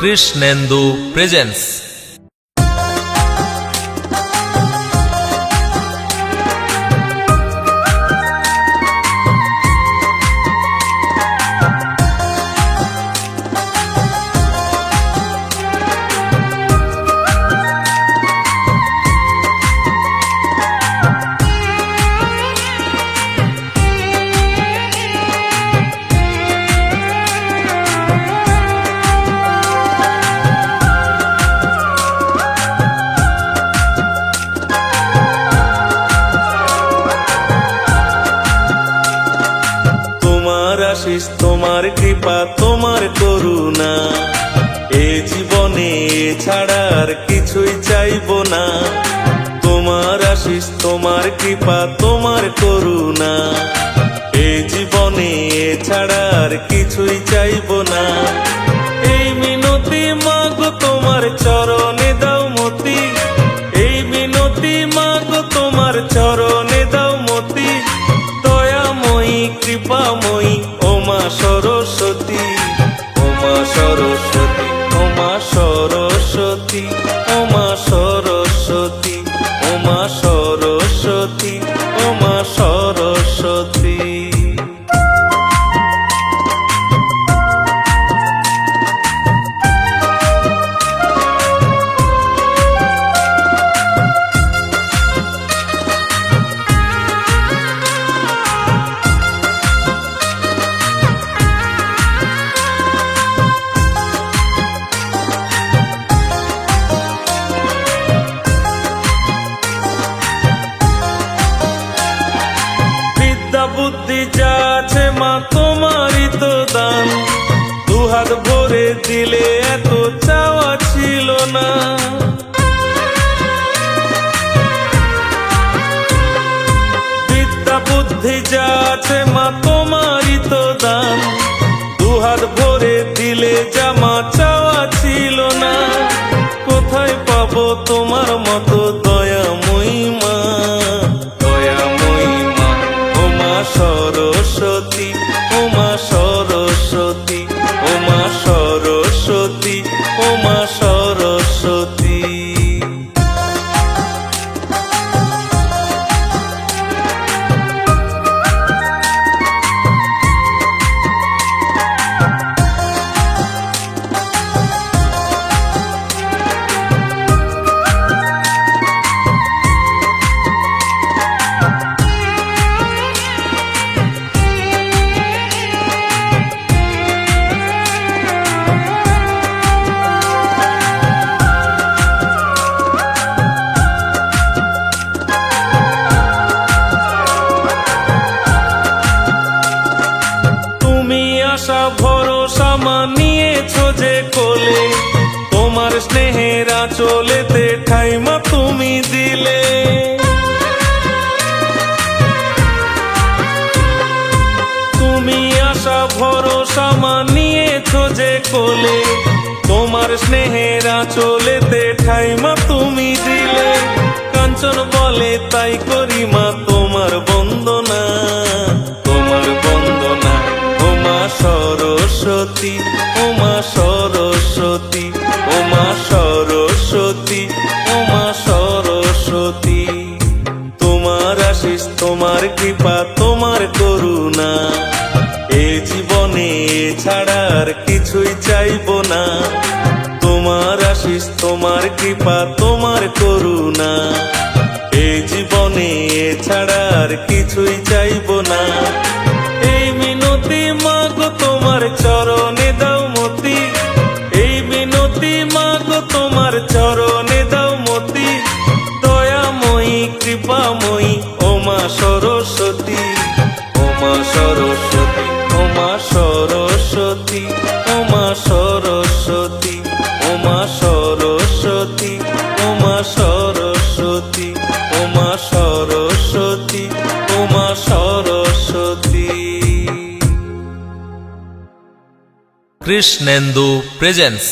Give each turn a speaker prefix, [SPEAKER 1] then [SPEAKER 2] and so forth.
[SPEAKER 1] Krishnendu presence.
[SPEAKER 2] Ashis তোমার কৃপা তোমার করুণা, এ জীবনে ছাড়া আর কিছুই চাইবো না। তোমার আশিস তোমার কৃপা তোমার করুণা, এ জীবনে ছাড়া আর কিছুই চাইবো না। এই মিনতি মাগো তোমার চরণে দাও মতি, এই মিনতি মাগো তোমার চরণে দাও মতি। দয়াময়ী কৃপাময়ী ওমা সরস্বতী, ওমা সরস্বতী, ওমা সরস্বতী, ওমা সরস্বতী, ওমা সরস্বতী, ওমা সরস্বতী। বুদ্ধি যা আছে মা তোমারই তো দান, দুহাত ভরে দিলে এত চাওয়া ছিল না। বিদ্যা বুদ্ধি যা আছে মা তোমারই তো দান, দুহাত ভরে দিলে যা মা চাওয়া ছিল না। কোথায় পাবো তোমার মতো দয়াময়ী মা, সরস্বতী, ওমা সরস্বতী, ওমা সরস্বতী, ওমা সরস্বতী। আশা ভরসা মানিয়েছো যে কোলে, তোমার স্নেহের আঁচলেতে ঠাই মা তুমি দিলে। তুমি আশা ভরসা মানিয়েছো যে কোলে, তোমার স্নেহের আঁচলেতে ঠাই মা তুমি দিলে। কাঞ্চন বলে তাই করি মা তোমার বন্দনা, তোমার বন্দনা। ওমা সরস্বতী, ওমা সরস্বতী, ওমা সরস্বতী, ওমা সরস্বতী। তোমার আশিস তোমার কৃপা তোমার করুণা, এ জীবনে ছাড়া আর কিছুই চাইবো না। তোমার আশিস তোমার কৃপা তোমার করুণা, এ জীবনে ছাড়া আর কিছুই চাইবো না। এই মিনতি মাগো তোমার চরণে দাও মতি, এই মিনতি মাগো তোমার চরণে দাও মতি। দয়াময়ী কৃপাময়ী ওমা সরস্বতী, ওমা সরস্বতী, ওমা সরস্বতী, ওমা সরস্বতী, ওমা সরস্বতী, ওমা সরস্বতী, ওমা সরস্বতী, ওমা সরস্বতী।
[SPEAKER 1] কৃষ্ণেন্দু প্রেজেন্স।